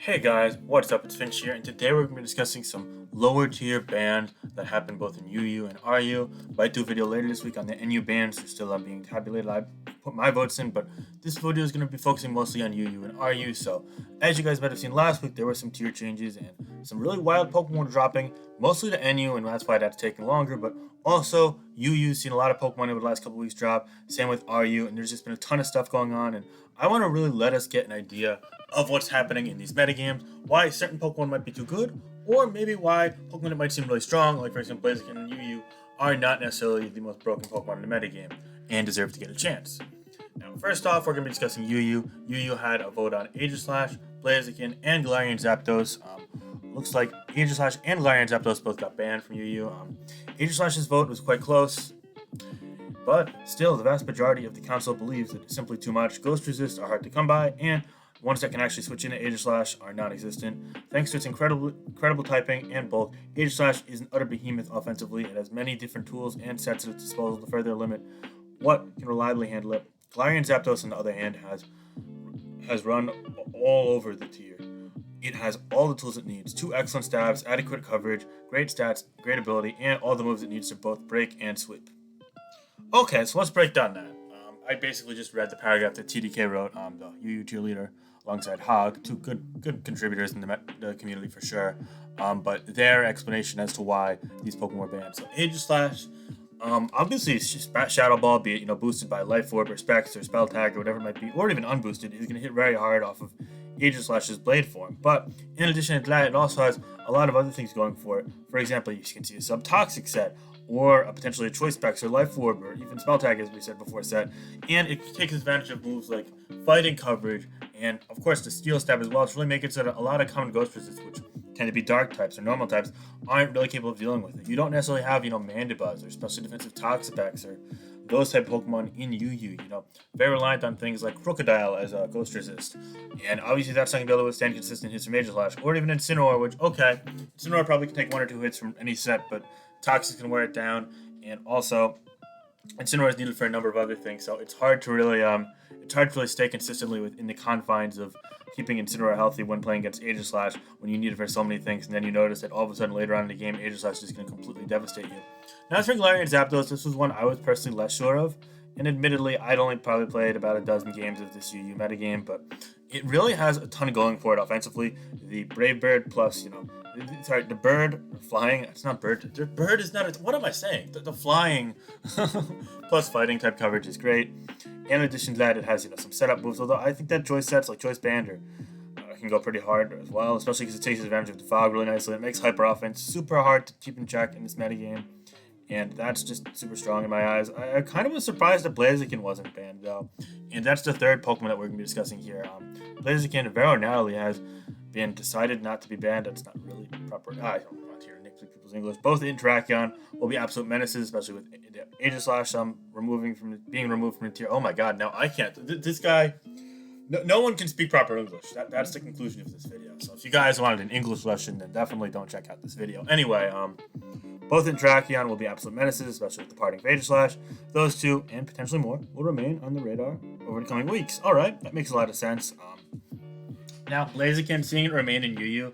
Hey guys, what's up? It's Finch here, and today we're going to be discussing some lower tier bans that happen both in UU and RU. Might do a video later this week on the NU bans. They're still being tabulated. I put my votes in, but this video is going to be focusing mostly on UU and RU. So, as you guys might have seen last week, there were some tier changes and some really wild Pokemon dropping, mostly to NU, and that's why that's taking longer. But also, UU's seen a lot of Pokemon over the last couple weeks drop. Same with RU, and there's just been a ton of stuff going on. And I want to really let us get an idea of what's happening in these metagames, why certain Pokemon might be too good, or maybe why Pokemon that might seem really strong, like for example Blaziken and UU, are not necessarily the most broken Pokemon in the metagame and deserve to get a chance. Now, first off, we're going to be discussing UU. UU had a vote on Aegislash, Blaziken, and Galarian Zapdos. Looks like Aegislash and Galarian Zapdos both got banned from UU. Aegislash's vote was quite close, but still, the vast majority of the council believes that it's simply too much. Ghost Resists are hard to come by, and ones that can actually switch into Aegislash are non-existent. Thanks to its incredible typing and bulk, Aegislash is an utter behemoth offensively. It has many different tools and sets at its disposal to further limit what can reliably handle it. Galarian Zapdos, on the other hand, has run all over the tier. It has all the tools it needs, 2 excellent stabs, adequate coverage, great stats, great ability, and all the moves it needs to both break and sweep. Okay, so let's break down that. I basically just read the paragraph that TDK wrote, the UU tier leader, alongside Hog, two good contributors in the community for sure. But their explanation as to why these Pokemon were banned. So Aegislash, obviously Shadow Ball, be it boosted by Life Orb or Specs or Spell Tag or whatever it might be, or even unboosted, is going to hit very hard off of Aegislash's Blade form. But in addition to that, it also has a lot of other things going for it. For example, you can see a Subtoxic set, or potentially a Choice Specs or Life Orb, or even Spell Tag, as we said before, set. And it takes advantage of moves like Fighting Coverage, and of course the Steel Stab as well, to really make it so that a lot of common Ghost Resists, which tend to be Dark types or Normal types, aren't really capable of dealing with it. You don't necessarily have, Mandibuzz, or Special Defensive Toxapex, or those type of Pokemon in UU, very reliant on things like Crocodile as a Ghost Resist. And obviously that's not going to be able to withstand consistent hits from Aegislash, or even Incineroar, which, okay, Incineroar probably can take 1 or 2 hits from any set, but Toxic can wear it down, and also Incineroar is needed for a number of other things, so it's hard to really stay consistently within the confines of keeping Incineroar healthy when playing against Aegislash when you need it for so many things, and then you notice that all of a sudden later on in the game, Aegislash is going to completely devastate you. Now, as for Galarian Zapdos, this was one I was personally less sure of, and admittedly, I'd only probably played about a dozen games of this UU metagame, but it really has a ton going for it offensively. The Brave Bird plus, the bird flying. It's not bird. The bird is not. What am I saying? The flying plus fighting type coverage is great. In addition to that, it has some setup moves. Although I think that choice sets like Choice Bander can go pretty hard as well, especially because it takes advantage of the fog really nicely. It makes hyper offense super hard to keep in check in this metagame, and that's just super strong in my eyes. I kind of was surprised that Blaziken wasn't banned though, and that's the third Pokemon that we're going to be discussing here. Blaziken very narrowly has been decided not to be banned. That's not really proper. I don't want to hear nitpick people's English. Both Interaction will be absolute menaces, especially with Aegislash being removed from the tier. Oh my god, now I can't. This guy, no one can speak proper English. That's the conclusion of this video. So if you guys wanted an English lesson, then definitely don't check out this video. Anyway, both Interaction will be absolute menaces, especially with the parting of Aegislash. Those two, and potentially more, will remain on the radar over the coming weeks. Alright, that makes a lot of sense. Now, Blaziken, seeing it remain in UU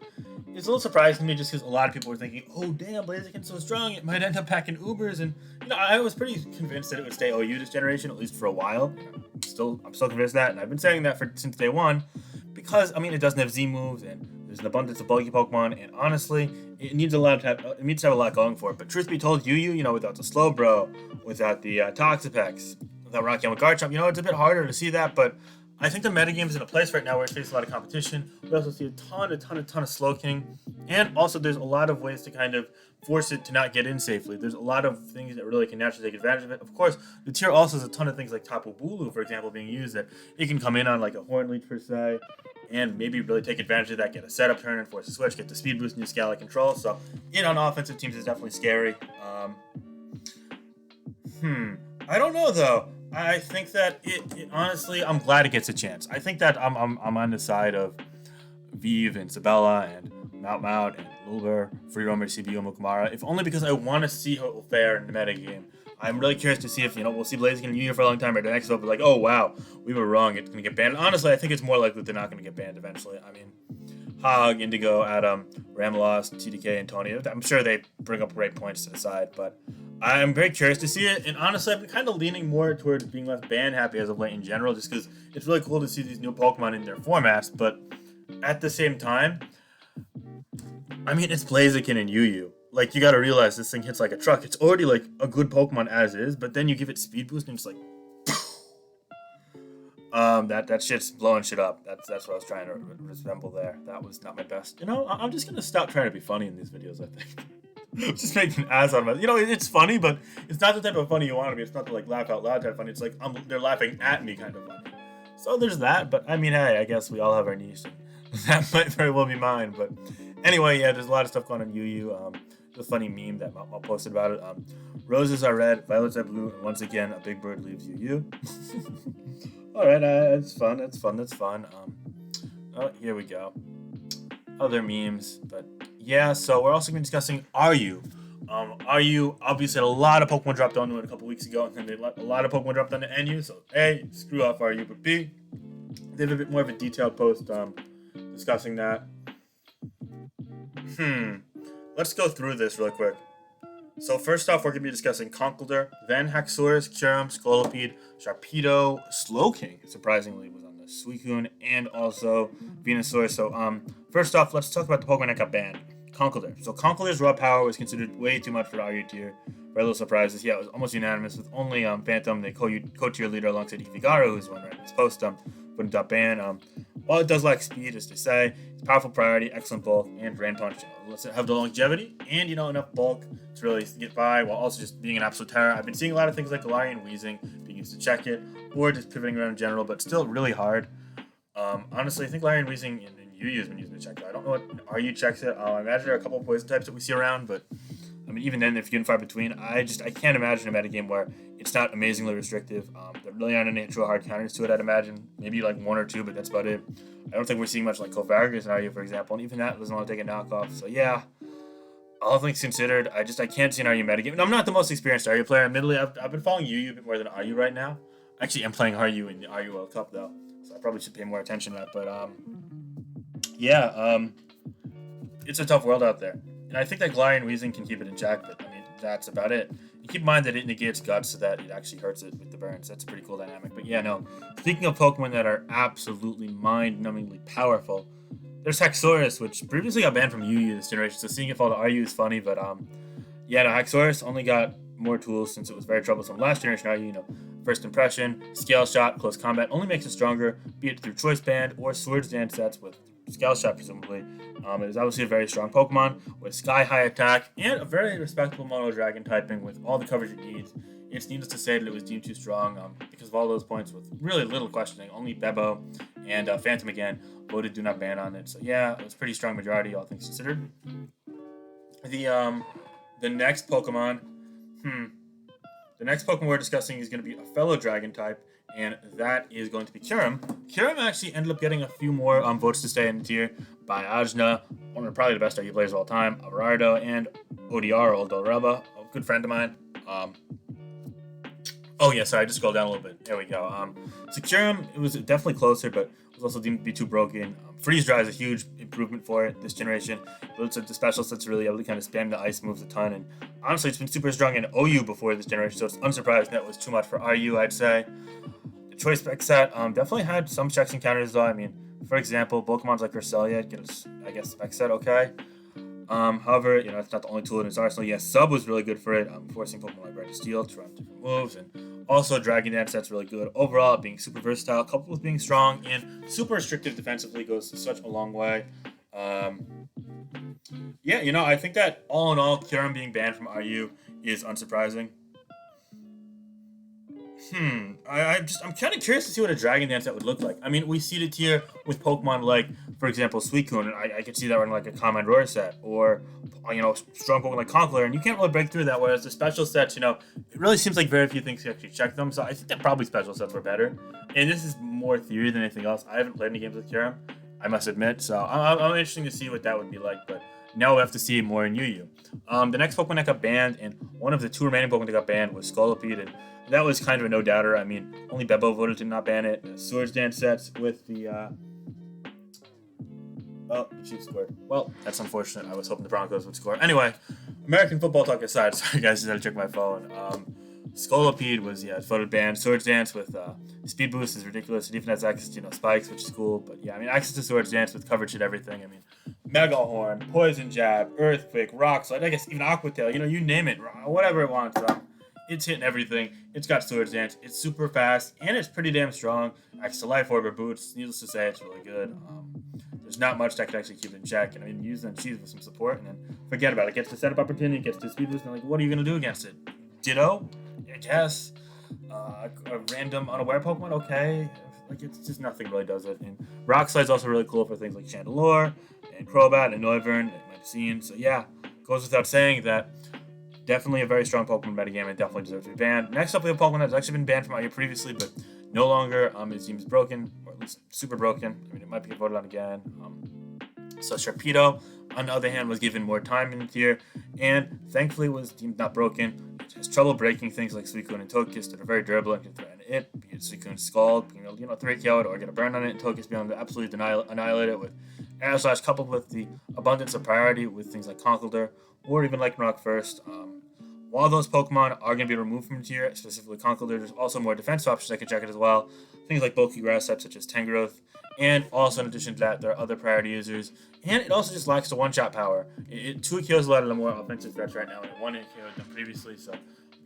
is a little surprising to me just because a lot of people were thinking, oh damn, Blaziken's so strong, it might end up back in Ubers, and I was pretty convinced that it would stay OU this generation, at least for a while. I'm still convinced of that, and I've been saying that since day one, because, it doesn't have Z moves, and there's an abundance of bulky Pokemon, and honestly, it needs to have a lot going for it. But truth be told, UU, without the Slowbro, without the Toxapex, without Rocking with Garchomp, it's a bit harder to see that, but I think the metagame is in a place right now where it faces a lot of competition. We also see a ton of Slowking, and also there's a lot of ways to kind of force it to not get in safely. There's a lot of things that really can naturally take advantage of it. Of course, the tier also has a ton of things like Tapu Bulu, for example, being used that it can come in on like a Horn Leech per se, and maybe really take advantage of that, get a setup turn and force a switch, get the speed boost and use Scala control. So it on offensive teams is definitely scary. I don't know though. I think that it honestly, I'm glad it gets a chance. I think that I'm on the side of Vive and Sabella and Mount and Lulber, Free Roamer, CBU, Mukamara, if only because I want to see how it will fare in the metagame. I'm really curious to see if, we'll see Blaziken in UU for a long time, or the next vote, but like, oh wow, we were wrong, it's going to get banned. Honestly, I think it's more likely they're not going to get banned eventually. Hog, Indigo, Adam, Ramelos, TDK, and Tony. I'm sure they bring up great points to the side, but I'm very curious to see it. And honestly, I've been kind of leaning more towards being less band happy as of late in general, just because it's really cool to see these new Pokemon in their formats. But at the same time, I mean, it's Blaziken and UU. Like, you gotta realize this thing hits like a truck. It's already like a good Pokemon as is, but then you give it speed boost and it's like, that shit's blowing shit up. That's what I was trying to resemble there. That was not my best. I'm just gonna stop trying to be funny in these videos. I think. Just making an ass out of it. It's funny, but it's not the type of funny you want to be. It's not the like laugh out loud type of funny. It's like they're laughing at me kind of funny. So there's that. But I mean, hey, I guess we all have our niche. That might very well be mine. But anyway, yeah, there's a lot of stuff going on UU. There's a funny meme that I'll posted about it. Roses are red, violets are blue, and once again, a big bird leaves UU. All right, it's fun. That's fun. Oh, here we go. Other memes, but yeah. So we're also going to be discussing RU. RU obviously had a lot of Pokemon dropped onto it a couple weeks ago, and then they let a lot of Pokemon dropped onto NU. So A, screw off RU, but B, they have a bit more of a detailed post discussing that. Let's go through this really quick. So first off, we're going to be discussing Conkeldurr, then Hexorus, Kyurem, Scolipede, Sharpedo, Slowking, surprisingly, was on the Suicune, and also Venusaur. So first off, let's talk about the Pokemon that got banned. Conkeldurr. So Conkeldurr's raw power was considered way too much for RU tier. Very little surprises. Yeah, it was almost unanimous, with only Phantom, the co-tier leader, alongside Ifigaru, who's one right in this post, but it got banned. While it does lack speed, as they say, it's powerful priority, excellent bulk, and Drain Punch. Let's have the longevity and enough bulk to really get by, while also just being an absolute terror. I've been seeing a lot of things like Galarian Weezing being used to check it, or just pivoting around in general, but still really hard. Honestly, I think Galarian Weezing and UU has been using to check it. I don't know what RU checks it. I imagine there are a couple of poison types that we see around, but I mean, even then, if you can find between, I can't imagine a metagame where it's not amazingly restrictive. There really aren't any actual hard counters to it, I'd imagine. Maybe like one or two, but that's about it. I don't think we're seeing much like Kofagus and RU, for example, and even that doesn't want to take a knockoff. So yeah, all things considered, I can't see an RU metagame. And I'm not the most experienced RU player. Admittedly, I've been following UU a bit more than RU right now. Actually, I'm playing RU in the RU World Cup, though, so I probably should pay more attention to that. But it's a tough world out there. And I think that Galarian Weezing can keep it in check, but I mean, that's about it. And keep in mind that it negates Guts so that it actually hurts it with the burns. That's a pretty cool dynamic. But yeah, no. Speaking of Pokemon that are absolutely mind-numbingly powerful, there's Hexorus, which previously got banned from UU this generation, so seeing it fall to RU is funny, but Hexorus only got more tools since it was very troublesome last generation RU, First Impression, Scale Shot, Close Combat only makes it stronger, be it through Choice Band or Swords Dance sets with Scale Shot, presumably. It is obviously a very strong Pokemon with sky-high attack and a very respectable Mono Dragon typing with all the coverage it needs. It's needless to say that it was deemed too strong because of all those points with really little questioning. Only Bebo and Phantom again voted do not ban on it. So yeah, it was pretty strong majority, all things considered. The next Pokemon, the next Pokemon we're discussing is going to be a fellow Dragon type, and that is going to be Kyurem. Kyurem actually ended up getting a few more votes to stay in the tier by Ajna, one of probably the best RU players of all time, Averardo, and ODR, Oldoreba, a good friend of mine. I just scrolled down a little bit. There we go. So Kyurem, it was definitely closer, but was also deemed to be too broken. Freeze Dry is a huge improvement for it this generation. It looks like the special set's really able to kind of spam the ice moves a ton, and honestly, it's been super strong in OU before this generation, so it's unsurprising that was too much for RU, I'd say. The Choice Spec set definitely had some checks and counters, though. I mean, for example, Pokemons like Cresselia get a, spec set okay. However, it's not the only tool in his arsenal. Yes, Sub was really good for it, forcing Pokemon like Red to Steel to run different moves, and also Dragon Dance set's really good. Overall, being super versatile, coupled with being strong and super restrictive defensively, goes such a long way. I think that all in all, Kyurem being banned from RU is unsurprising. I'm kind of curious to see what a Dragon Dance set would look like. I mean, we see it here with Pokemon like, for example, Suicune, and I could see that running like a Command Roar set, or strong Pokemon like Conkeldurr, and you can't really break through that. Whereas the special sets, it really seems like very few things can actually check them. So I think that probably special sets were better. And this is more theory than anything else. I haven't played any games with Kyurem, I must admit. So I'm interested to see what that would be like, but now we have to see more in UU. The next Pokemon that got banned, and one of the two remaining Pokemon that got banned, was Scolipede, and that was kind of a no-doubter. I mean, only Bebo voted to not ban it. Swords Dance sets with the Oh, the Chiefs scored. Well, that's unfortunate. I was hoping the Broncos would score. Anyway, American football talk aside. Sorry, guys, I had to check my phone. Scolopede was, voted banned. Swords Dance with speed boost is ridiculous. It even has access to, spikes, which is cool. But yeah, I mean, access to Swords Dance with coverage and everything. I mean, Mega Horn, Poison Jab, Earthquake, Rock Slide, I guess even Aqua Tail, you name it, whatever it wants. It's hitting everything. It's got Swords Dance. It's super fast, and it's pretty damn strong. Access to Life Orb or Boots. Needless to say, it's really good. There's not much that can actually keep it in check. And I mean, use it on Cheese with some support, and then forget about it. Gets the setup opportunity, gets the speed boost, and what are you going to do against it? Ditto? I guess. A random unaware Pokemon? Okay. It's just nothing really does it. And Rock Slide's also really cool for things like Chandelure, and Crobat, and Noivern, and Medicine. So yeah, goes without saying that definitely a very strong Pokemon metagame and definitely deserves to be banned. Next up, we have Pokemon that's actually been banned from IU previously, but no longer is deemed broken, or at least super broken. I mean, it might be voted on again. So Sharpedo, on the other hand, was given more time in the tier, and thankfully was deemed not broken. It has trouble breaking things like Suicune and Togekiss that are very durable and can threaten it, be it Suicune's Scald, being able to 3KO it or get a burn on it, and Togekiss being able to absolutely annihilate it with Air Slash, coupled with the abundance of priority with things like Conkeldurr, or even like Rock First. While those Pokemon are going to be removed from the tier, specifically Conkeldurr, there's also more defense options that can check it as well. Things like bulky grass types such as Tangrowth, and also in addition to that, there are other priority users. And it also just lacks the one-shot power. It 2KOs a lot of the more offensive threats right now, and it 1-KO'd them previously, so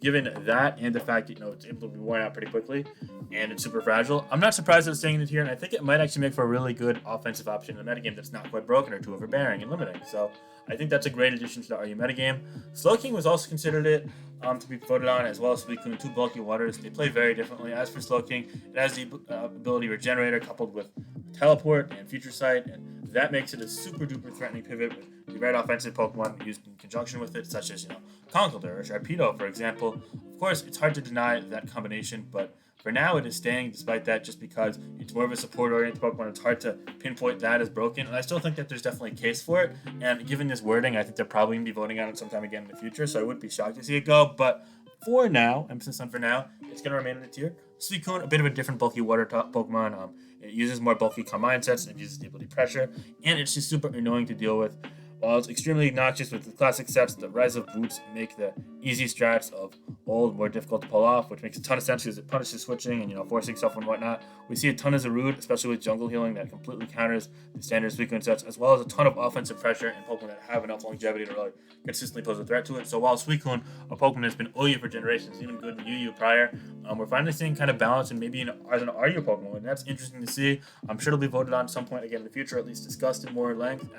given that and the fact that, it's able to be worn out pretty quickly and it's super fragile, I'm not surprised that it's staying in the tier, and I think it might actually make for a really good offensive option in the metagame that's not quite broken or too overbearing and limiting. So I think that's a great addition to the RU metagame. Slowking was also considered it to be voted on, as well as Suicune, two bulky waters. They play very differently. As for Slowking, it has the ability Regenerator coupled with Teleport and Future Sight, and that makes it a super duper threatening pivot with the right offensive Pokemon used in conjunction with it, such as Conkeldurr or Sharpedo, for example. Of course, it's hard to deny that combination, but for now it is staying despite that, just because it's more of a support-oriented Pokemon. It's hard to pinpoint that as broken, and I still think that there's definitely a case for it, and given this wording, I think they're probably going to be voting on it sometime again in the future, so I wouldn't be shocked to see it go, but for now, emphasis on for now, it's going to remain in the tier. Suicune, a bit of a different bulky water Pokemon. It uses more bulky calm mindsets, and it uses the ability pressure, and it's just super annoying to deal with. While it's extremely obnoxious with the classic sets, the Rise of Boots make the easy strats of old more difficult to pull off, which makes a ton of sense because it punishes switching and forcing stuff and whatnot. We see a ton of Zarude, especially with Jungle Healing, that completely counters the standard Suicune sets, as well as a ton of offensive pressure and Pokemon that have enough longevity to really consistently pose a threat to it. So while Suicune, a Pokemon that's been OU for generations, even good in UU prior, we're finally seeing kind of balance and maybe as an RU Pokemon, and that's interesting to see. I'm sure it'll be voted on at some point again in the future, at least discussed in more length,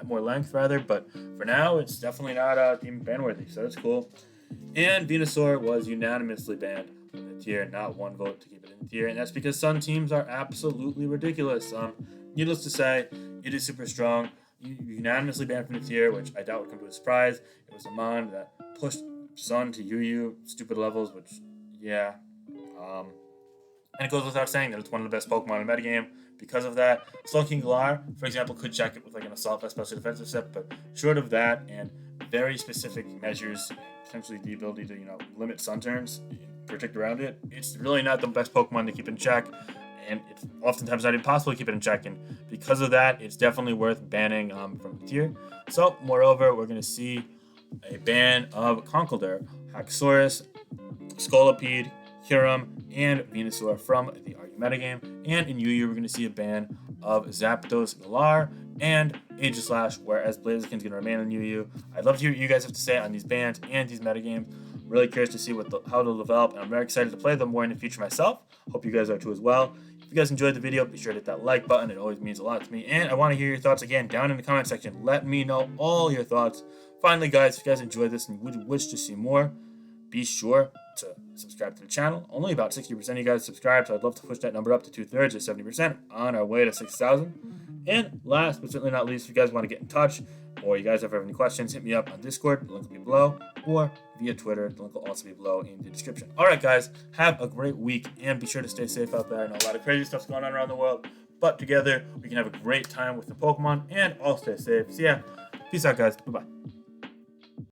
but for now, it's definitely not deemed ban-worthy, so that's cool. And Venusaur was unanimously banned from the tier, not one vote to keep it in the tier, and that's because Sun teams are absolutely ridiculous. Needless to say, it is super strong. Unanimously banned from the tier, which I doubt would come to a surprise. It was a mon that pushed Sun to UU stupid levels, which, yeah. And it goes without saying that it's one of the best Pokemon in the metagame. Because of that, Slowking Galar, for example, could check it with an Assault Vest special defensive set, but short of that and very specific measures, potentially the ability to limit Sun turns, protect around it, it's really not the best Pokemon to keep in check, and it's oftentimes not impossible to keep it in check. And because of that, it's definitely worth banning from the tier. So, moreover, we're going to see a ban of Conkeldurr, Hexorus, Scolopede, Kyurem, and Venusaur from the RU metagame, and in UU we're going to see a ban of Zapdos, Galar, and Aegislash, whereas Blaziken's going to remain in UU. I'd love to hear what you guys have to say on these bans and these metagames. Really curious to see how they'll develop, and I'm very excited to play them more in the future myself. Hope you guys are too as well. If you guys enjoyed the video, be sure to hit that like button. It always means a lot to me, and I want to hear your thoughts again down in the comment section. Let me know all your thoughts. Finally, guys, if you guys enjoyed this and would wish to see more, be sure to subscribe to the channel. Only about 60% of you guys subscribe, so I'd love to push that number up to 2/3 or 70% on our way to 6,000. And last but certainly not least, if you guys want to get in touch or you guys ever have any questions, hit me up on Discord, the link will be below, or via Twitter, the link will also be below in the description. Alright guys, have a great week and be sure to stay safe out there. I know a lot of crazy stuff's going on around the world, but together we can have a great time with the Pokemon and all stay safe. So yeah, peace out guys, bye-bye.